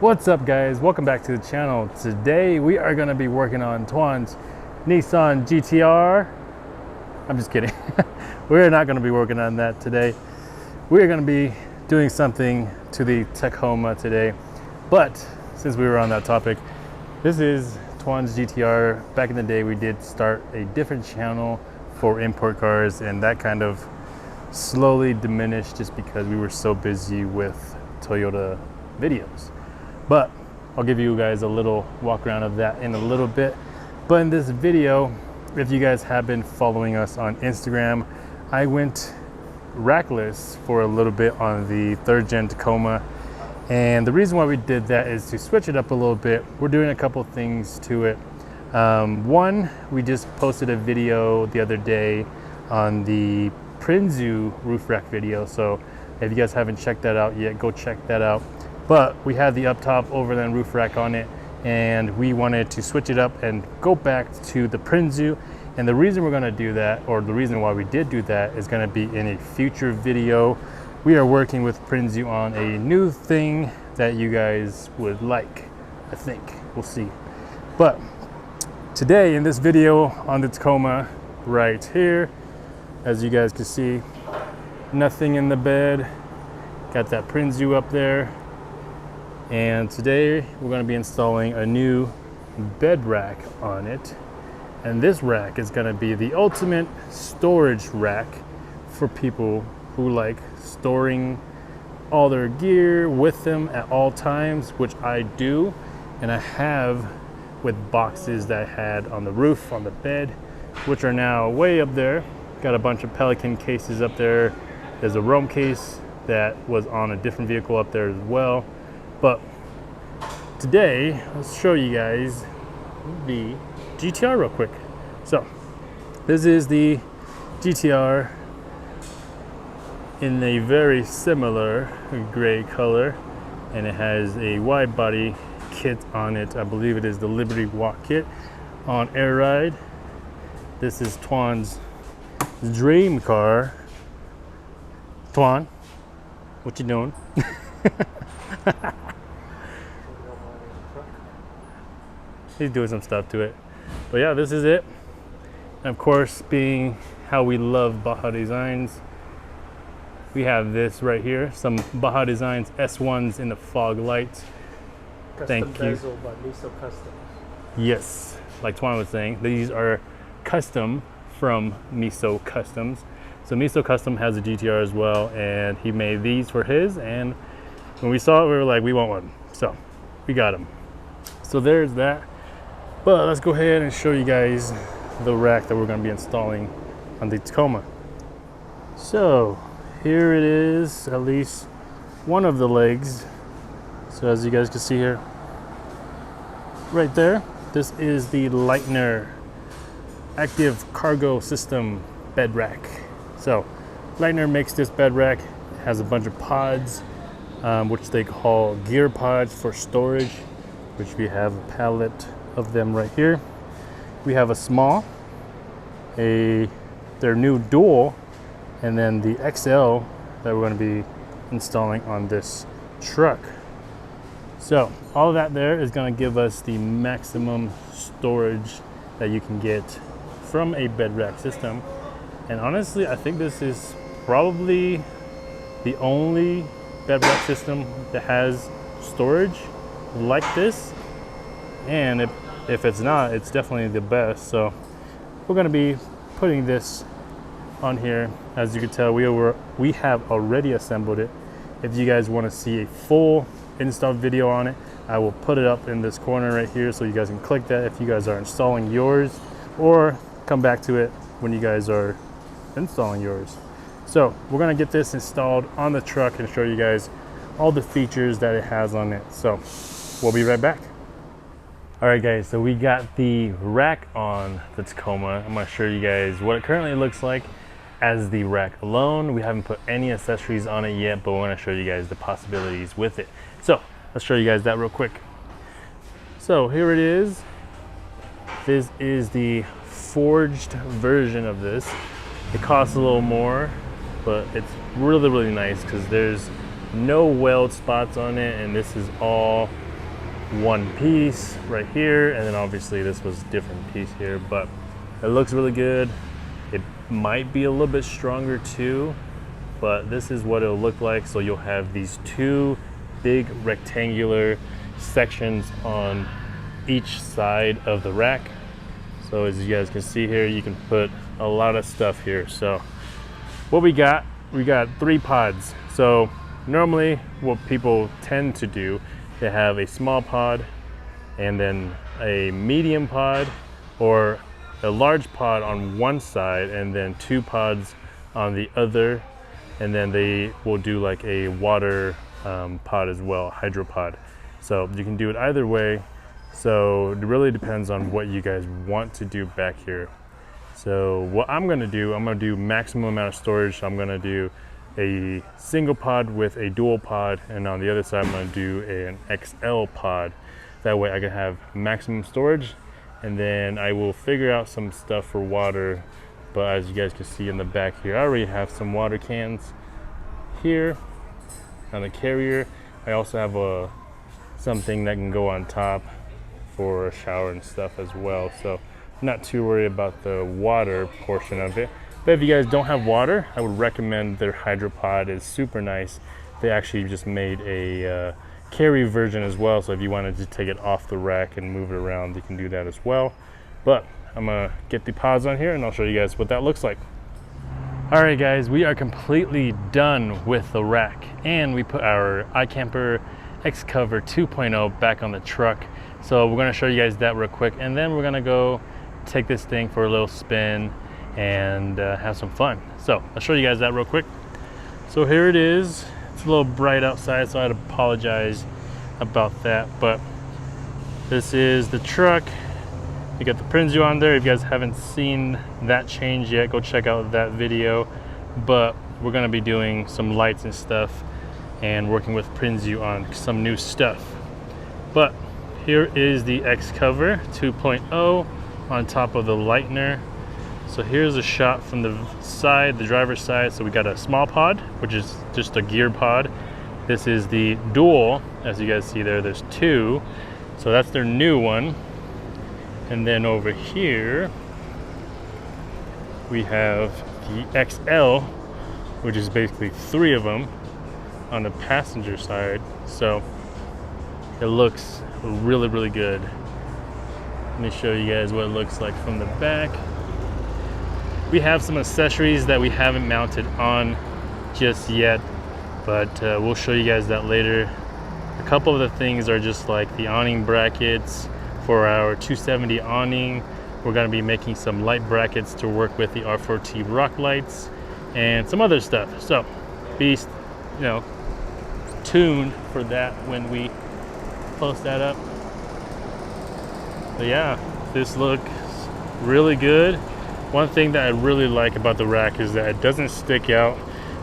What's up guys, welcome back to the channel. Today we are going to be working on Twan's Nissan GTR. I'm just kidding. We're not going to be working on that today. We're going to be doing something to the Tacoma today. But since we were on that topic, this is Twan's GTR. Back in the day we did start a different channel for import cars, and that kind of slowly diminished just because we were so busy with Toyota videos. But I'll give you guys a little walk around of that in a little bit. But in this video, if you guys have been following us on Instagram, I went rackless for a little bit on the 3rd gen Tacoma. And the reason why we did that is to switch it up a little bit. We're doing a couple things to it. One, we just posted a video the other day on the Prinzu roof rack video. So if you guys haven't checked that out yet, go check that out. But we had the up top Overland roof rack on it, and we wanted to switch it up and go back to the Prinzu. And the reason we're going to do that, or the reason why we did do that, is going to be in a future video. We are working with Prinzu on a new thing that you guys would like, I think. We'll see. But today in this video on the Tacoma right here, as you guys can see, nothing in the bed. Got that Prinzu up there. And today we're going to be installing a new bed rack on it. And this rack is going to be the ultimate storage rack for people who like storing all their gear with them at all times, which I do. And I have with boxes that I had on the roof, on the bed, which are now way up there. Got a bunch of Pelican cases up there. There's a Rome case that was on a different vehicle up there as well. But today, let's show you guys the GTR real quick. So this is the GTR in a very similar gray color, and it has a wide body kit on it. I believe it is the Liberty Walk kit on air ride. This is Twan's dream car. Twan, what you doing? He's doing some stuff to it. But yeah, this is it. And of course, being how we love Baja Designs, we have this right here, some Baja Designs S1s in the fog lights. Thank you. Bezel by Miso Custom. Yes, like Twan was saying, these are custom from Miso Customs. So Miso Custom has a GTR as well, and he made these for his, and when we saw it, we were like, we want one. So we got them. So there's that. But let's go ahead and show you guys the rack that we're going to be installing on the Tacoma. So here it is, at least one of the legs. So as you guys can see here, right there, this is the Leitner Active Cargo System bed rack. So Leitner makes this bed rack. It has a bunch of pods, which they call GearPODS for storage, which we have a pallet of them right here. We have a small, their new dual, and then the XL that we're going to be installing on this truck. So all of that there is going to give us the maximum storage that you can get from a bed rack system. And honestly, I think this is probably the only bed rack system that has storage like this. And if it's not, it's definitely the best. So we're going to be putting this on here. As you can tell, we have already assembled it. If you guys want to see a full install video on it, I will put it up in this corner right here, so you guys can click that if you guys are installing yours, or come back to it when you guys are installing yours. So we're going to get this installed on the truck and show you guys all the features that it has on it. So we'll be right back. All right guys, so we got the rack on the Tacoma. I'm going to show you guys what it currently looks like as the rack alone. We haven't put any accessories on it yet, but we're going to show you guys the possibilities with it. So let's show you guys that real quick. So here it is. This is the forged version of this. It costs a little more, but it's really nice because there's no weld spots on it, and this is all one piece right here, and then obviously this was a different piece here, but it looks really good. It might be a little bit stronger too, but this is what it'll look like. So you'll have these two big rectangular sections on each side of the rack. So as you guys can see here, you can put a lot of stuff here. So what we got 3 pods. So normally what people tend to do, they have a small pod and then a medium pod or a large pod on one side and then 2 pods on the other, and then they will do like a water pod as well, hydropod. So you can do it either way. So it really depends on what you guys want to do back here. So what I'm gonna do maximum amount of storage. I'm gonna do a single pod with a dual pod, and on the other side I'm gonna do an XL pod. That way I can have maximum storage, and then I will figure out some stuff for water. But as you guys can see in the back here, I already have some water cans here on the carrier. I also have something that can go on top for a shower and stuff as well. So I'm not too worried about the water portion of it. But if you guys don't have water, I would recommend their hydropod. Is super nice. They actually just made a carry version as well. So if you wanted to take it off the rack and move it around, you can do that as well. But I'm gonna get the pods on here and I'll show you guys what that looks like. All right guys, we are completely done with the rack, and we put our iCamper X-Cover 2.0 back on the truck. So we're gonna show you guys that real quick, and then we're gonna go take this thing for a little spin and have some fun. So I'll show you guys that real quick. So here it is. It's a little bright outside, so I'd apologize about that, but this is the truck. You got the Prinzu on there. If you guys haven't seen that change yet, go check out that video. But we're gonna be doing some lights and stuff and working with Prinzu on some new stuff. But here is the X-Cover 2.0 on top of the Leitner. So here's a shot from the side, the driver's side. So we got a small pod, which is just a gear pod. This is the dual, as you guys see there, there's 2. So that's their new one. And then over here, we have the XL, which is basically 3 of them on the passenger side. So it looks really, really good. Let me show you guys what it looks like from the back. We have some accessories that we haven't mounted on just yet, but we'll show you guys that later. A couple of the things are just like the awning brackets for our 270 awning. We're gonna be making some light brackets to work with the R4T rock lights and some other stuff. So be, tuned for that when we post that up. But yeah, this looks really good. One thing that I really like about the rack is that it doesn't stick out.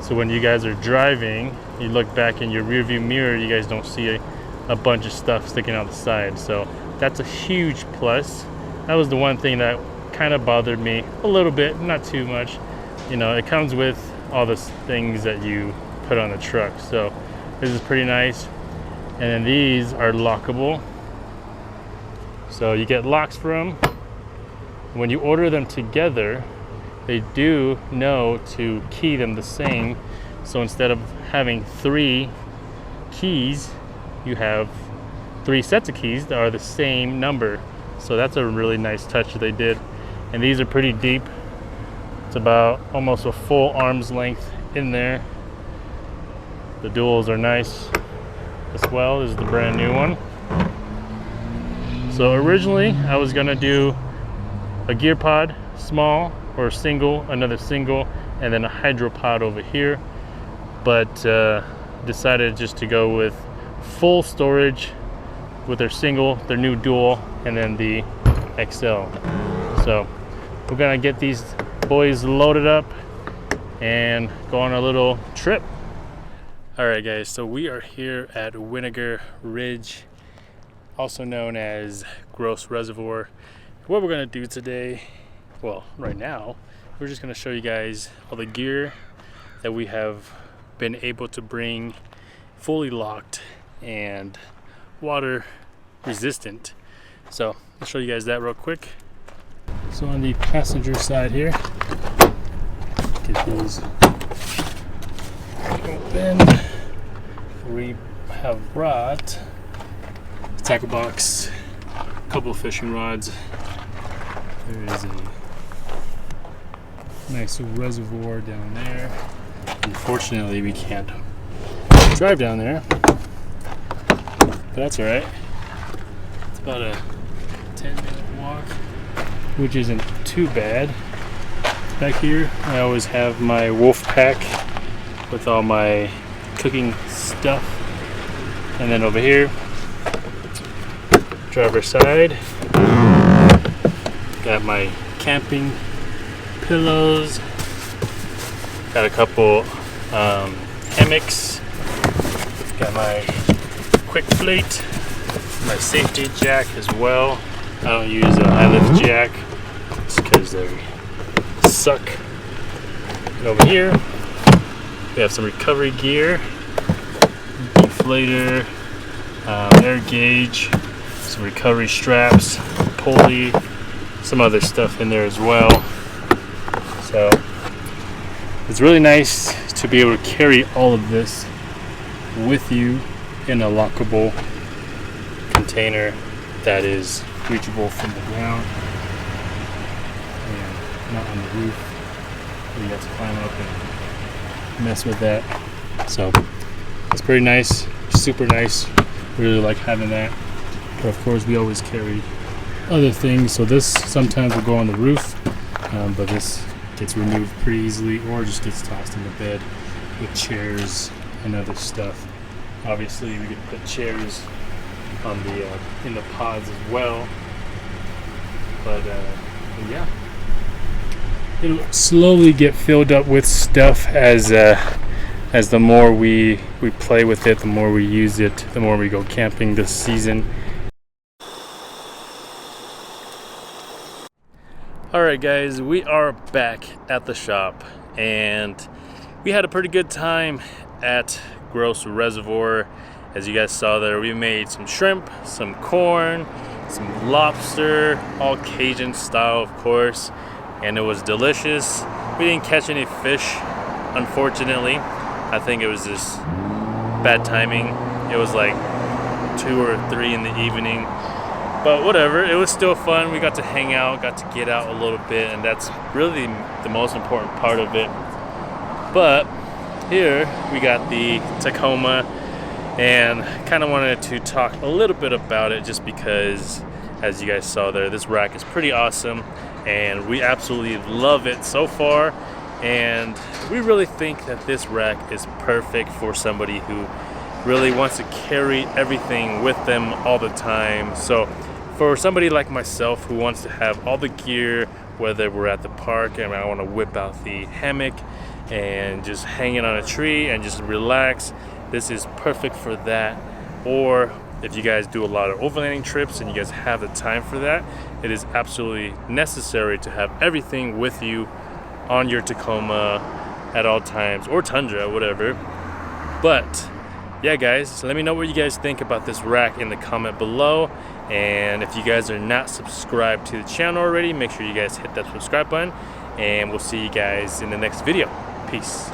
So when you guys are driving, you look back in your rear view mirror, you guys don't see a bunch of stuff sticking out the side. So that's a huge plus. That was the one thing that kind of bothered me a little bit, not too much. It comes with all the things that you put on the truck. So this is pretty nice. And then these are lockable. So you get locks for them. When you order them together, they do know to key them the same. So instead of having 3 keys, you have 3 sets of keys that are the same number. So that's a really nice touch that they did. And these are pretty deep. It's about almost a full arm's length in there. The duals are nice as well. This is the brand new one. So originally I was gonna do a gear pod, small or single, another single, and then a hydro pod over here. But decided just to go with full storage with their single, their new dual, and then the XL. So we're gonna get these boys loaded up and go on a little trip. All right guys, so we are here at Vinegar Ridge, also known as Gross Reservoir. What we're gonna do today, well, right now, we're just gonna show you guys all the gear that we have been able to bring fully locked and water resistant. So I'll show you guys that real quick. So on the passenger side here, get these open. We have brought a tackle box, a couple of fishing rods. There is a nice reservoir down there. Unfortunately, we can't drive down there, but that's all right. It's about a 10-minute walk, which isn't too bad. Back here, I always have my wolf pack with all my cooking stuff. And then over here, driver's side, got my camping pillows, got a couple hammocks, got my quick plate, my safety jack as well. I don't use a high lift jack just because they suck. And over here we have some recovery gear, deflator, air gauge, some recovery straps, pulley, some other stuff in there as well. So it's really nice to be able to carry all of this with you in a lockable container that is reachable from the ground and not on the roof where you have to climb up and mess with that. So it's pretty nice, super nice. Really like having that. But of course we always carry other things, so this sometimes will go on the roof, but this gets removed pretty easily or just gets tossed in the bed with chairs and other stuff. Obviously we could put chairs on the in the pods as well, but yeah, it'll slowly get filled up with stuff as the more we play with it, the more we use it, the more we go camping this season. Alright guys, we are back at the shop and we had a pretty good time at Gross Reservoir. As you guys saw there, we made some shrimp, some corn, some lobster, all Cajun style of course, and it was delicious. We didn't catch any fish, unfortunately. I think it was just bad timing. It was like 2 or 3 in the evening. But whatever, it was still fun. We got to hang out, got to get out a little bit, and that's really the most important part of it. But here we got the Tacoma, and kind of wanted to talk a little bit about it just because, as you guys saw there, this rack is pretty awesome and we absolutely love it so far. And we really think that this rack is perfect for somebody who really wants to carry everything with them all the time. So for somebody like myself who wants to have all the gear, whether we're at the park and I want to whip out the hammock and just hang it on a tree and just relax, this is perfect for that. Or if you guys do a lot of overlanding trips and you guys have the time for that, it is absolutely necessary to have everything with you on your Tacoma at all times, or Tundra, whatever. But yeah guys, so let me know what you guys think about this rack in the comment below. And if you guys are not subscribed to the channel already, make sure you guys hit that subscribe button, and we'll see you guys in the next video. Peace.